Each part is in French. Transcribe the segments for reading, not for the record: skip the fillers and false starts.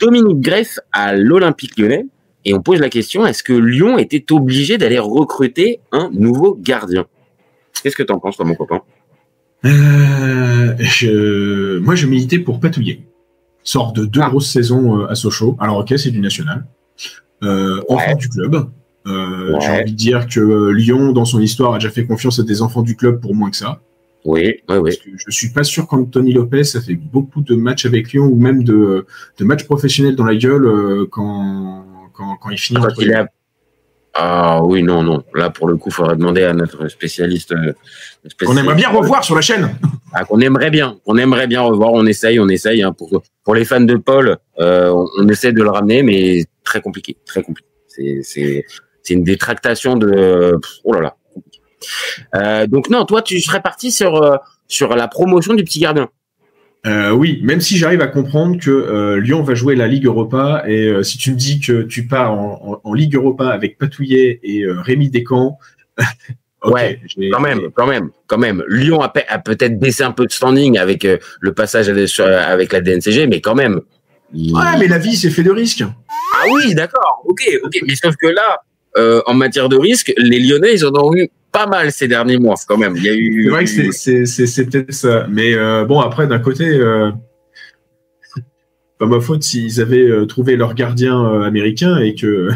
Dominique Greff à l'Olympique Lyonnais. Et on pose la question, est-ce que Lyon était obligé d'aller recruter un nouveau gardien? Qu'est-ce que t'en penses, toi, mon copain? Moi, je militais pour Patouillet. Sort de 2 grosses saisons à Sochaux. Alors, ok, c'est du national. Enfant du club. J'ai envie de dire que Lyon, dans son histoire, a déjà fait confiance à des enfants du club pour moins que ça. Oui. Parce que je suis pas sûr qu'Anthony Lopez a fait beaucoup de matchs avec Lyon ou même de matchs professionnels dans la gueule quand il finit entre les... Ah oui, non. Là, pour le coup, il faudrait demander à notre spécialiste. Qu'on aimerait bien revoir sur la chaîne. Qu'on aimerait bien revoir. On essaye. Hein, pour les fans de Paul, on essaie de le ramener, mais très compliqué. C'est une détractation de. Oh là là. Donc non, toi, tu serais parti sur la promotion du petit gardien. Oui, même si j'arrive à comprendre que Lyon va jouer la Ligue Europa et si tu me dis que tu pars en Ligue Europa avec Patouillet et Rémi Descamps, okay, quand même. Lyon a peut-être baissé un peu de standing avec le passage avec la DNCG, mais quand même. Ouais, mais la vie, c'est fait de risques. Ah oui, d'accord, ok. Mais sauf que là, en matière de risque, les Lyonnais, ils en ont eu pas mal ces derniers mois, quand même. Il y a eu. C'est vrai que c'est peut-être ça. Mais bon, après, d'un côté, pas ma faute s'ils avaient trouvé leur gardien américain et que.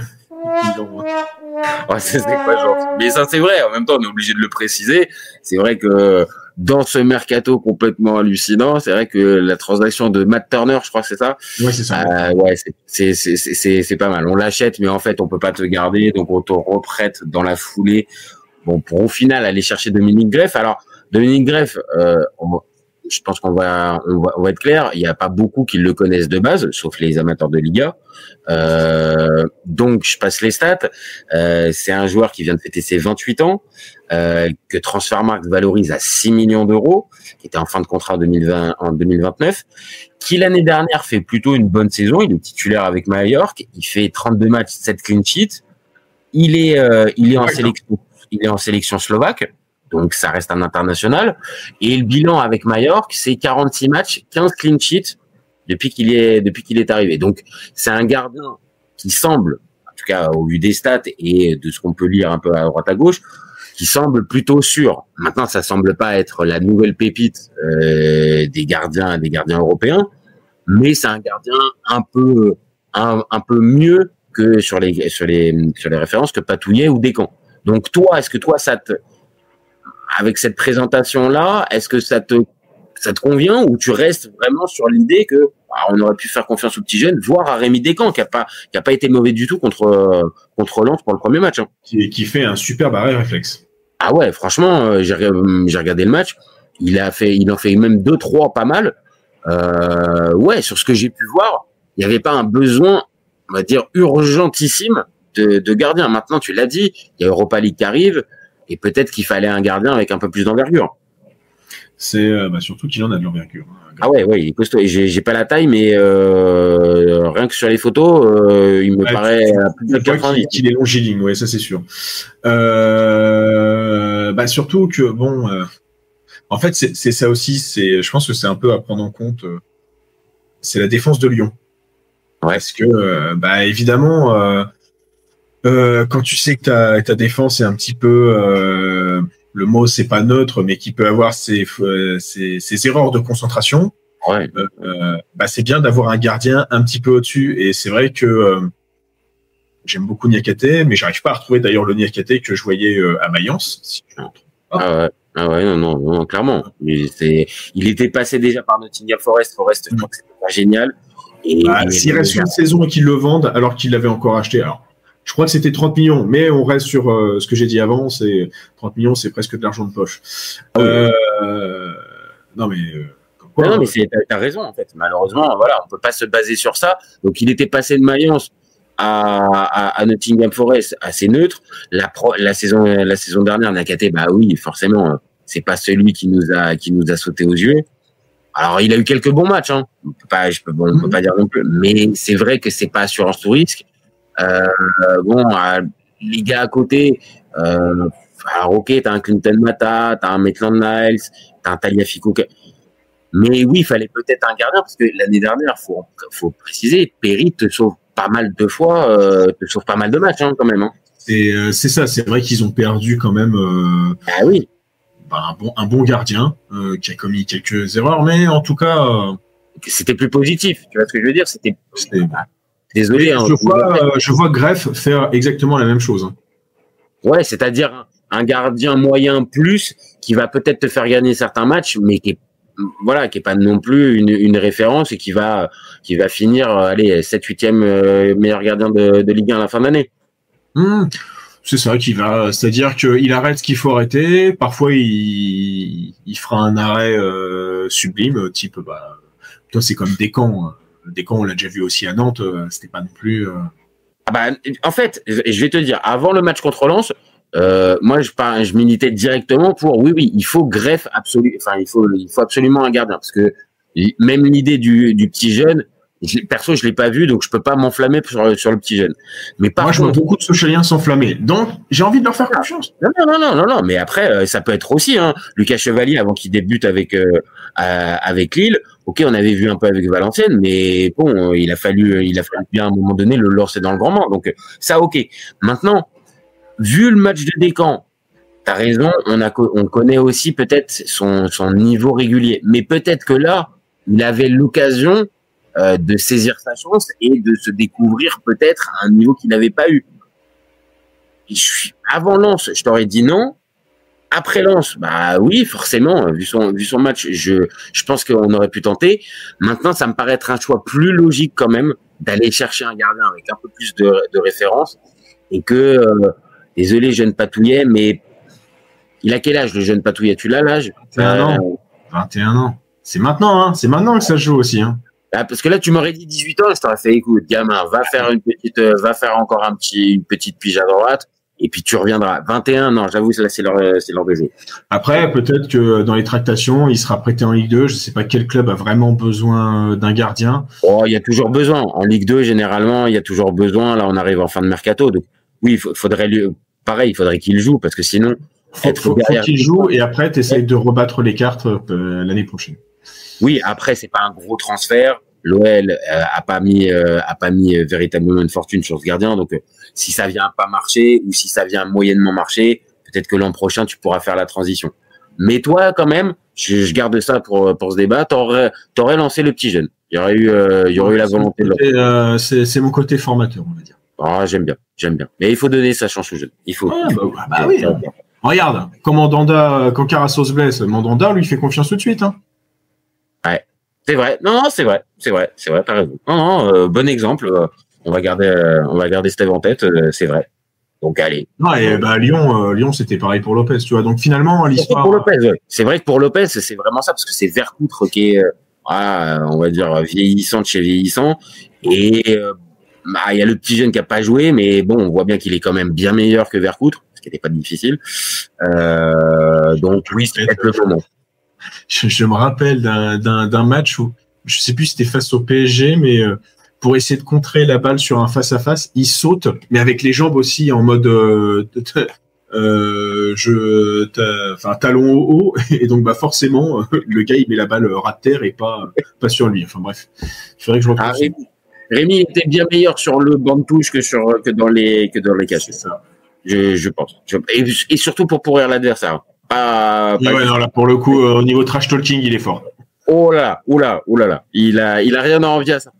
C'est pas gentil. Mais ça, c'est vrai. En même temps, on est obligé de le préciser. C'est vrai que dans ce mercato complètement hallucinant, c'est vrai que la transaction de Matt Turner, je crois que c'est ça. Ouais, c'est ça. C'est pas mal. On l'achète, mais en fait, on peut pas te garder, donc on te reprête dans la foulée. Bon, pour au final aller chercher Dominique Greff. Alors, Dominique Greff, je pense qu'on va être clair. Il n'y a pas beaucoup qui le connaissent de base, sauf les amateurs de Liga. Donc, je passe les stats. C'est un joueur qui vient de fêter ses 28 ans, que Transfermarkt valorise à 6 millions d'euros, qui était en fin de contrat en 2029, qui l'année dernière fait plutôt une bonne saison. Il est titulaire avec Mallorca. Il fait 32 matchs, 7 clean sheets. Il est en sélection. Il est en sélection slovaque, donc ça reste un international. Et le bilan avec Mallorca, c'est 46 matchs, 15 clean sheets depuis qu'il est arrivé. Donc c'est un gardien qui semble, en tout cas au vu des stats et de ce qu'on peut lire un peu à droite à gauche, qui semble plutôt sûr. Maintenant, ça semble pas être la nouvelle pépite des gardiens européens, mais c'est un gardien un peu mieux que sur les références que Patouillet ou Descamps. Donc toi, est-ce que toi, avec cette présentation-là, est-ce que ça te convient ou tu restes vraiment sur l'idée que on aurait pu faire confiance aux petits jeunes, voire à Rémi Descamps qui a pas été mauvais du tout contre Lens pour le premier match, hein. Qui fait un superbe arrêt réflexe. Ah ouais, franchement, j'ai regardé le match, il en fait même 2-3 pas mal. Ouais, sur ce que j'ai pu voir, il n'y avait pas un besoin, on va dire urgentissime de gardien. Maintenant, tu l'as dit, il y a Europa League qui arrive et peut-être qu'il fallait un gardien avec un peu plus d'envergure. C'est surtout qu'il en a de l'envergure. Ah ouais, il est costaud. J'ai pas la taille, mais rien que sur les photos, il me paraît plus de 90. qu'il est longiligne, ouais, ça c'est sûr. Surtout que bon, en fait c'est ça aussi. Je pense que c'est un peu à prendre en compte. C'est la défense de Lyon. Ouais. Parce que évidemment. Quand tu sais que ta défense est un petit peu, le mot c'est pas neutre, mais qui peut avoir ses erreurs de concentration. Ouais. C'est bien d'avoir un gardien un petit peu au-dessus. Et c'est vrai que j'aime beaucoup Niakhaté, mais j'arrive pas à retrouver d'ailleurs le Niakhaté que je voyais à Mayence. Si tu Ah ouais, non, clairement. Il était passé déjà par Nottingham Forest. Je crois que c'était pas génial. S'il reste une saison et qu'ils le vendent alors qu'il l'avait encore acheté, alors. Je crois que c'était 30 millions, mais on reste sur ce que j'ai dit avant, c'est 30 millions, c'est presque de l'argent de poche. Non, mais t'as raison, en fait. Malheureusement, voilà, on peut pas se baser sur ça. Donc, il était passé de Mayence à Nottingham Forest assez neutre. La saison dernière, Niakhaté, oui, forcément, c'est pas celui qui nous a sauté aux yeux. Alors, il a eu quelques bons matchs, hein. On peut pas dire non plus, mais c'est vrai que c'est pas assurance tout risque. Les gars à côté, alors ok, t'as un Clinton Mata, t'as un Maitland Niles, t'as un Tagliafico. Mais oui, il fallait peut-être un gardien parce que l'année dernière, faut préciser, Perry te sauve pas mal de fois, te sauve pas mal de matchs quand même. Hein. C'est ça, c'est vrai qu'ils ont perdu quand même. Ah oui. Un bon gardien qui a commis quelques erreurs, mais en tout cas, c'était plus positif. Tu vois ce que je veux dire? Désolé. Je vois Greff faire exactement la même chose. Hein. Ouais, c'est-à-dire un gardien moyen plus qui va peut-être te faire gagner certains matchs, mais qui est pas non plus une référence et qui va finir 7-8e meilleur gardien de Ligue 1 à la fin d'année. C'est ça c'est-à-dire qu'il arrête ce qu'il faut arrêter. Parfois, il fera un arrêt sublime, type, toi, c'est comme Descamps. Descamps, on l'a déjà vu aussi à Nantes. C'était pas non plus. En fait, je vais te dire, avant le match contre Lens, moi, je militais directement pour oui, il faut Greff absolu. Enfin, il faut absolument un gardien parce que même l'idée du petit jeune. Perso, je l'ai pas vu, donc je peux pas m'enflammer sur le petit jeune. Mais moi, je vois beaucoup de Sochaliens s'enflammer, donc j'ai envie de leur faire confiance. Non. Mais après, ça peut être aussi. Lucas Chevalier, avant qu'il débute avec Lille, ok, on avait vu un peu avec Valenciennes, mais bon, il a fallu bien à un moment donné le lancer dans le grand bain. Donc ça, ok. Maintenant, vu le match de Descamps, t'as raison. On connaît aussi peut-être son niveau régulier, mais peut-être que là, il avait l'occasion de saisir sa chance et de se découvrir peut-être à un niveau qu'il n'avait pas eu. Avant Lens, je t'aurais dit non. Après Lens, oui, forcément, vu son match, je pense qu'on aurait pu tenter. Maintenant, ça me paraît être un choix plus logique quand même d'aller chercher un gardien avec un peu plus de référence et que, désolé, jeune Patouillet, mais il a quel âge le jeune Patouillet? Tu l'as l'âge? 21 ans. C'est maintenant que ça se joue aussi. Hein. Parce que là, tu m'aurais dit 18 ans, je t'aurais fait, écoute, gamin, va faire encore une petite pige à droite, et puis tu reviendras. 21, non, j'avoue, là, c'est l'heure de jeu. Après, peut-être que dans les tractations, il sera prêté en Ligue 2. Je sais pas quel club a vraiment besoin d'un gardien. Oh, il y a toujours besoin. En Ligue 2, généralement, il y a toujours besoin. Là, on arrive en fin de mercato. Donc, oui, faudrait qu'il joue, parce que sinon, faut qu'il joue, et après, tu essayes de rebattre les cartes l'année prochaine. Oui, après, c'est pas un gros transfert. L'OL a pas mis véritablement une fortune sur ce gardien. Donc, si ça vient pas marcher ou si ça vient moyennement marcher, peut-être que l'an prochain, tu pourras faire la transition. Mais toi, quand même, je garde ça pour ce débat. T'aurais lancé le petit jeune. Il y aurait eu la volonté de c'est mon côté formateur, on va dire. Ah, j'aime bien. Mais il faut donner sa chance aux jeunes. Il faut. Oui. Regarde, quand Carasso se blesse, Mandanda lui fait confiance tout de suite. Hein. Ouais, c'est vrai. Non, c'est vrai. T'as raison. Non, bon exemple. On va garder Steve en tête. C'est vrai. Donc allez. Non, et Lyon, c'était pareil pour Lopez, tu vois. Donc finalement, l'histoire. Pour Lopez, ouais. C'est vrai que pour Lopez, c'est vraiment ça parce que c'est Vercoutre qui est, on va dire vieillissant de chez vieillissant. Et il y a le petit jeune qui a pas joué, mais bon, on voit bien qu'il est quand même bien meilleur que Vercoutre, ce qui n'était pas difficile. Donc oui, c'est peut-être le moment. Je me rappelle d'un match où, je sais plus si c'était face au PSG, mais pour essayer de contrer la balle sur un face-à-face, il saute, mais avec les jambes aussi en mode talon au haut, et donc forcément, le gars il met la balle ras de terre et pas sur lui. Enfin bref, il faudrait que je retrouve. Rémi était bien meilleur sur le banc de touche que dans les cages. C'est ça. Je pense. Et surtout pour pourrir l'adversaire. Non, là, pour le coup, au niveau trash talking, il est fort. Oh là là. Il a rien à envier à ça.